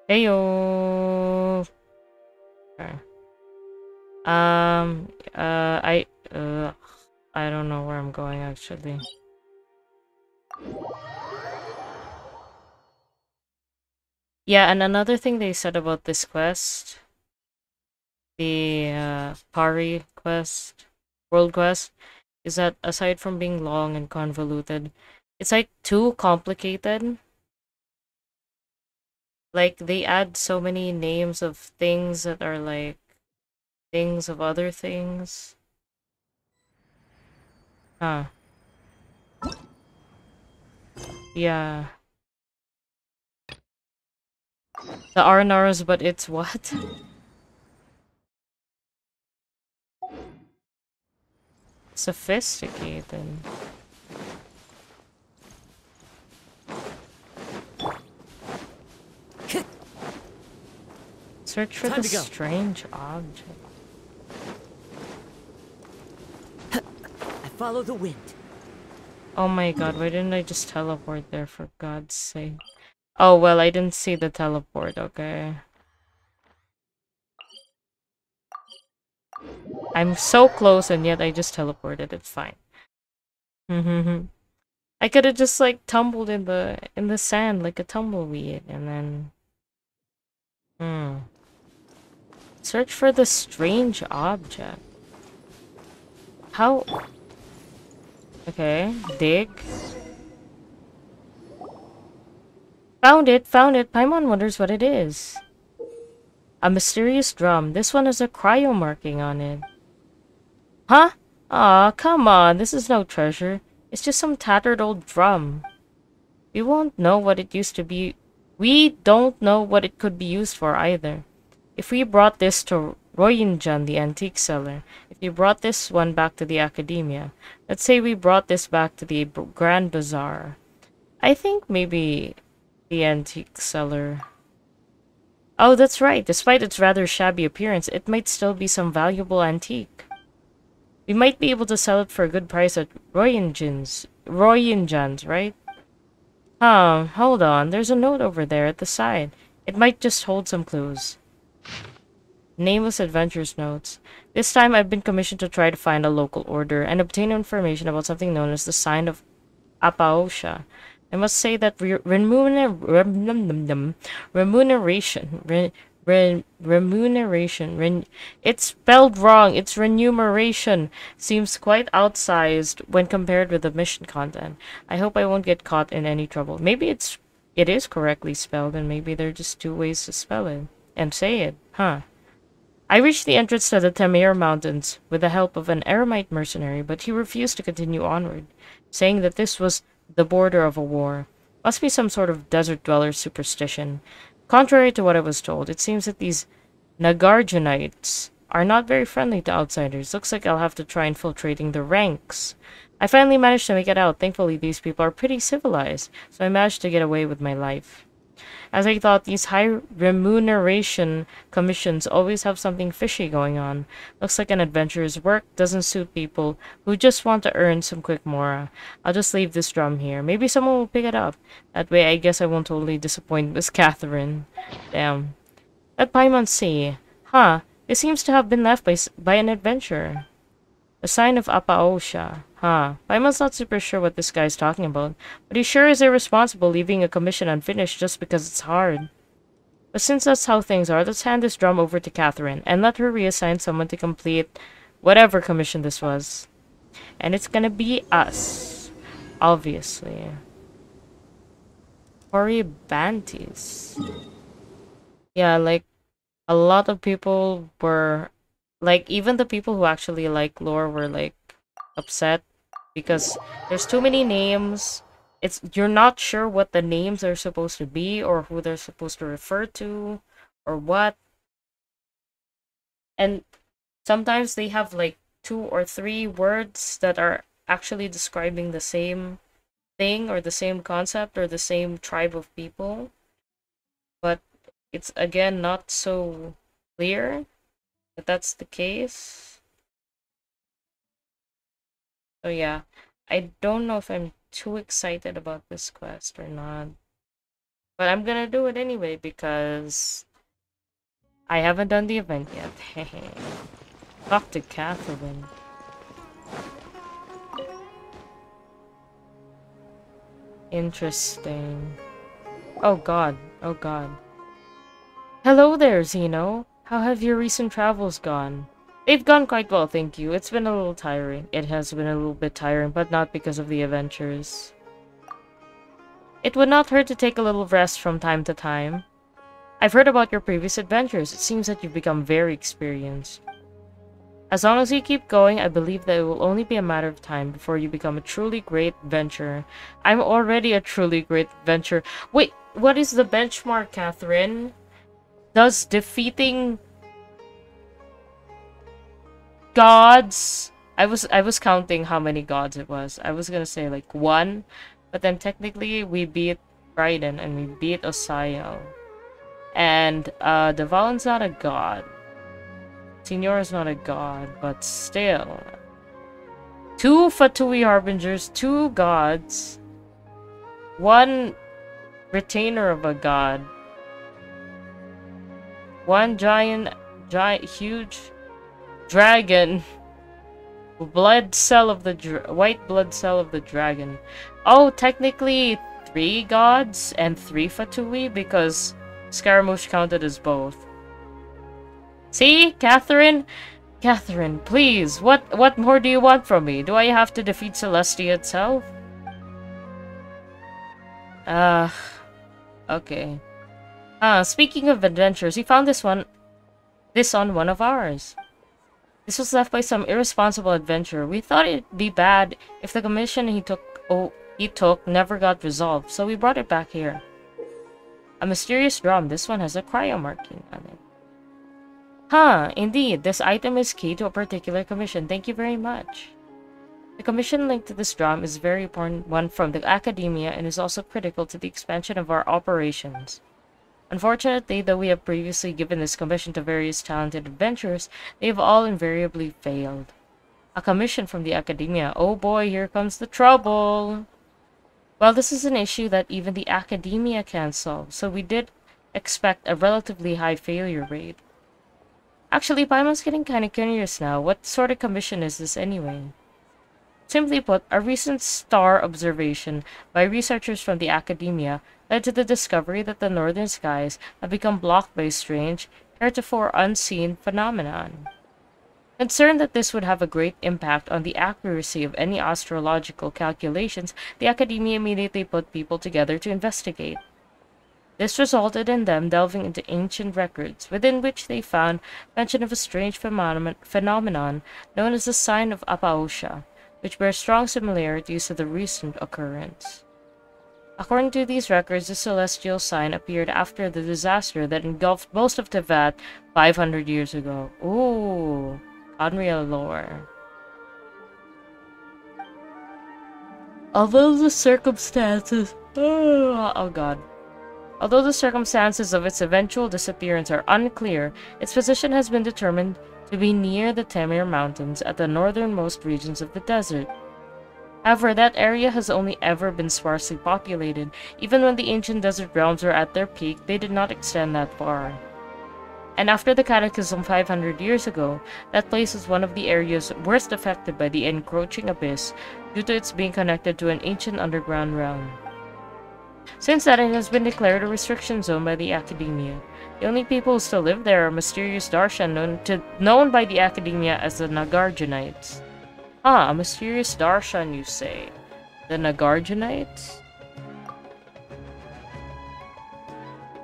Heyo. Okay. Um. I don't know where I'm going actually. Yeah, and another thing they said about this quest, the Pari quest, world quest, is that aside from being long and convoluted, it's like too complicated. Like they add so many names of things that are like things of other things. Huh. Yeah. The Arnars, but it's what? Sophisticated. Search for Time the to go. strange object. I follow the wind. Oh my god, why didn't I just teleport there for God's sake? Oh well, I didn't see the teleport, okay. I'm so close and yet I just teleported, it's fine. I could have just like tumbled in the sand like a tumbleweed and then search for the strange object. How? Okay, dig. Found it, found it. Paimon wonders what it is. A mysterious drum. This one has a cryo marking on it. Huh? Aw, come on. This is no treasure. It's just some tattered old drum. We won't know what it used to be. We don't know what it could be used for either. If we brought this to Royinjan, the antique seller, if we brought this one back to the academia, let's say we brought this back to the Grand Bazaar, I think maybe the antique seller. Oh, that's right. Despite its rather shabby appearance, it might still be some valuable antique. We might be able to sell it for a good price at Royinjan's, right? Hold on. There's a note over there at the side. It might just hold some clues. Nameless Adventures notes. This time I've been commissioned to try to find a local order and obtain information about something known as the Sign of Apaosha. I must say that remuneration, it's spelled wrong, it's remuneration, seems quite outsized when compared with the mission content. I hope I won't get caught in any trouble. Maybe it is correctly spelled and maybe there are just two ways to spell it and say it, huh? I reached the entrance to the Tamir Mountains with the help of an Aramite mercenary, but he refused to continue onward, saying that this was the border of a war. Must be some sort of desert dweller superstition. Contrary to what I was told, it seems that these Nagarjanites are not very friendly to outsiders. Looks like I'll have to try infiltrating the ranks. I finally managed to make it out. Thankfully, these people are pretty civilized, so I managed to get away with my life. As I thought, these high remuneration commissions always have something fishy going on. Looks like an adventurer's work doesn't suit people who just want to earn some quick mora. I'll just leave this drum here. Maybe someone will pick it up. That way I guess I won't totally disappoint Miss Catherine. Damn. That Paimon Sea. Huh. It seems to have been left by an adventurer. A sign of Apaosha. Huh. Paimon's not super sure what this guy's talking about, but he sure is irresponsible leaving a commission unfinished just because it's hard. But since that's how things are, let's hand this drum over to Catherine and let her reassign someone to complete whatever commission this was. And it's gonna be us. Obviously. Cory Bantis. Yeah, like, a lot of people were like, even the people who actually like lore were like upset because there's too many names. It's you're not sure what the names are supposed to be or who they're supposed to refer to or what. And sometimes they have like two or three words that are actually describing the same thing or the same concept or the same tribe of people, but it's again not so clear if that's the case. So yeah, I don't know if I'm too excited about this quest or not. But I'm gonna do it anyway because I haven't done the event yet. Talk to Catherine. Interesting. Oh god. Oh god. Hello there, Zeno. How have your recent travels gone? They've gone quite well, thank you. It's been a little tiring. It has been a little bit tiring, but not because of the adventures. It would not hurt to take a little rest from time to time. I've heard about your previous adventures. It seems that you've become very experienced. As long as you keep going, I believe that it will only be a matter of time before you become a truly great adventurer. I'm already a truly great adventurer. Wait, what is the benchmark, Catherine? Does defeating gods... I was counting how many gods it was. I was gonna say like one, but then technically we beat Raiden and we beat Osayo. And Devalin's not a god. Signor is not a god, but still. Two Fatui Harbingers, two gods, one retainer of a god, one huge dragon, white blood cell of the dragon. Oh, technically 3 gods and 3 Fatui because Scaramouche counted as both. See, Catherine? Catherine, please, what more do you want from me? Do I have to defeat Celestia itself? Okay. Speaking of adventures, we found this on one of ours. This was left by some irresponsible adventurer. We thought it'd be bad if the commission he took never got resolved, so we brought it back here. A mysterious drum. This one has a cryo marking on it. Huh, indeed. This item is key to a particular commission. Thank you very much. The commission linked to this drum is a very important one from the academia and is also critical to the expansion of our operations. Unfortunately, though we have previously given this commission to various talented adventurers, they have all invariably failed. A commission from the academia. Oh boy, here comes the trouble. Well, this is an issue that even the academia can't solve, so we did expect a relatively high failure rate. Actually, Paimon's getting kinda curious now. What sort of commission is this anyway? Simply put, a recent star observation by researchers from the academia led to the discovery that the northern skies have become blocked by a strange, heretofore unseen phenomenon. Concerned that this would have a great impact on the accuracy of any astrological calculations, the academia immediately put people together to investigate. This resulted in them delving into ancient records, within which they found mention of a strange phenomenon known as the sign of Apaosha, which bears strong similarities to the recent occurrence. According to these records, the celestial sign appeared after the disaster that engulfed most of Teyvat 500 years ago. Ooh, unreal lore. Although the circumstances... Oh god. Although the circumstances of its eventual disappearance are unclear, its position has been determined to be near the Temir Mountains at the northernmost regions of the desert. However, that area has only ever been sparsely populated. Even when the ancient desert realms were at their peak, they did not extend that far. And after the cataclysm 500 years ago, that place was one of the areas worst affected by the encroaching abyss due to its being connected to an ancient underground realm. Since then, it has been declared a restriction zone by the academia. The only people who still live there are mysterious Darshan known by the academia as the Nagarjunites. A mysterious Darshan, you say? The Nagarjunites?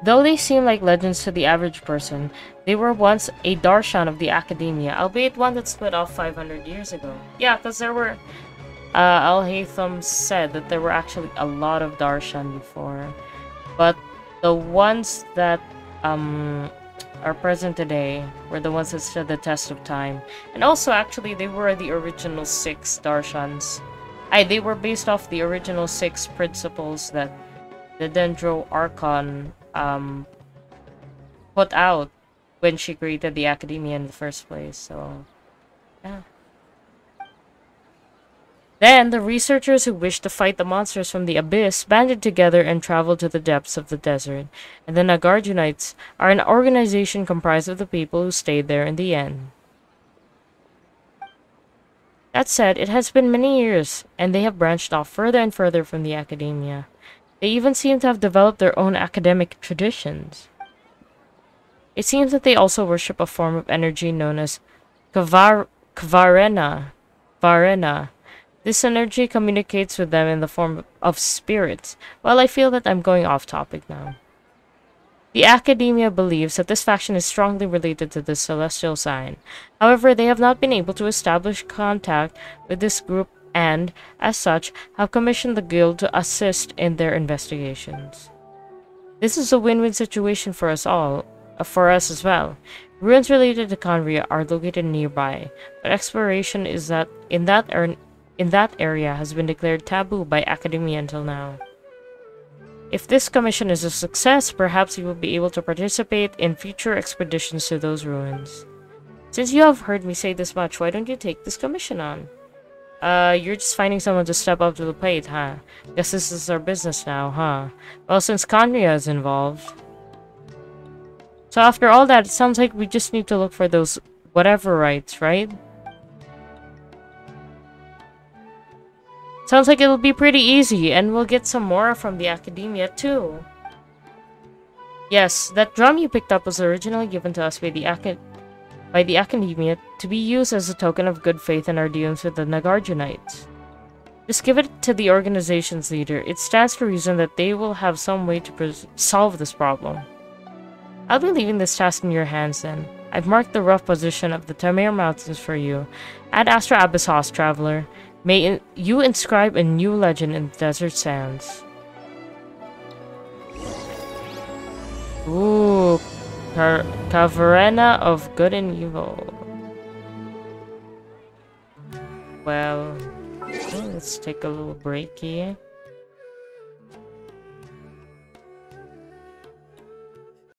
Though they seem like legends to the average person, they were once a Darshan of the academia, albeit one that split off 500 years ago. Yeah, because there were... Al-Haytham said that there were actually a lot of Darshan before. But the ones that are present today were the ones that stood the test of time. And also, actually, they were the original 6 Darshans. They were based off the original 6 principles that the Dendro Archon put out when she created the Academia in the first place. So, yeah. Then, the researchers who wished to fight the monsters from the abyss banded together and traveled to the depths of the desert. And the Nagarjunites are an organization comprised of the people who stayed there in the end. That said, it has been many years, and they have branched off further and further from the academia. They even seem to have developed their own academic traditions. It seems that they also worship a form of energy known as Khvarena. Khvarena. This energy communicates with them in the form of spirits. Well, I feel that I'm going off topic now. The academia believes that this faction is strongly related to the celestial sign. However, they have not been able to establish contact with this group and, as such, have commissioned the guild to assist in their investigations. This is a win-win situation for us all, for us as well. Ruins related to Khvarena are located nearby, but exploration is that in that area has been declared taboo by academia until now. If this commission is a success, perhaps you will be able to participate in future expeditions to those ruins. Since you have heard me say this much, why don't you take this commission on? You're just finding someone to step up to the plate, huh? Guess this is our business now, huh? Well, since Khvarena is involved. So after all that, it sounds like we just need to look for those whatever rights, right? Sounds like it'll be pretty easy, and we'll get some more from the academia too. Yes, that drum you picked up was originally given to us by the academia to be used as a token of good faith in our dealings with the Nagarjunites. Just give it to the organization's leader. It stands to reason that they will have some way to solve this problem. I'll be leaving this task in your hands then. I've marked the rough position of the Tamir Mountains for you. Ad Astra Abyssos, traveler. May you inscribe a new legend in the desert sands. Ooh, Khvarena of good and evil. Well, let's take a little break here.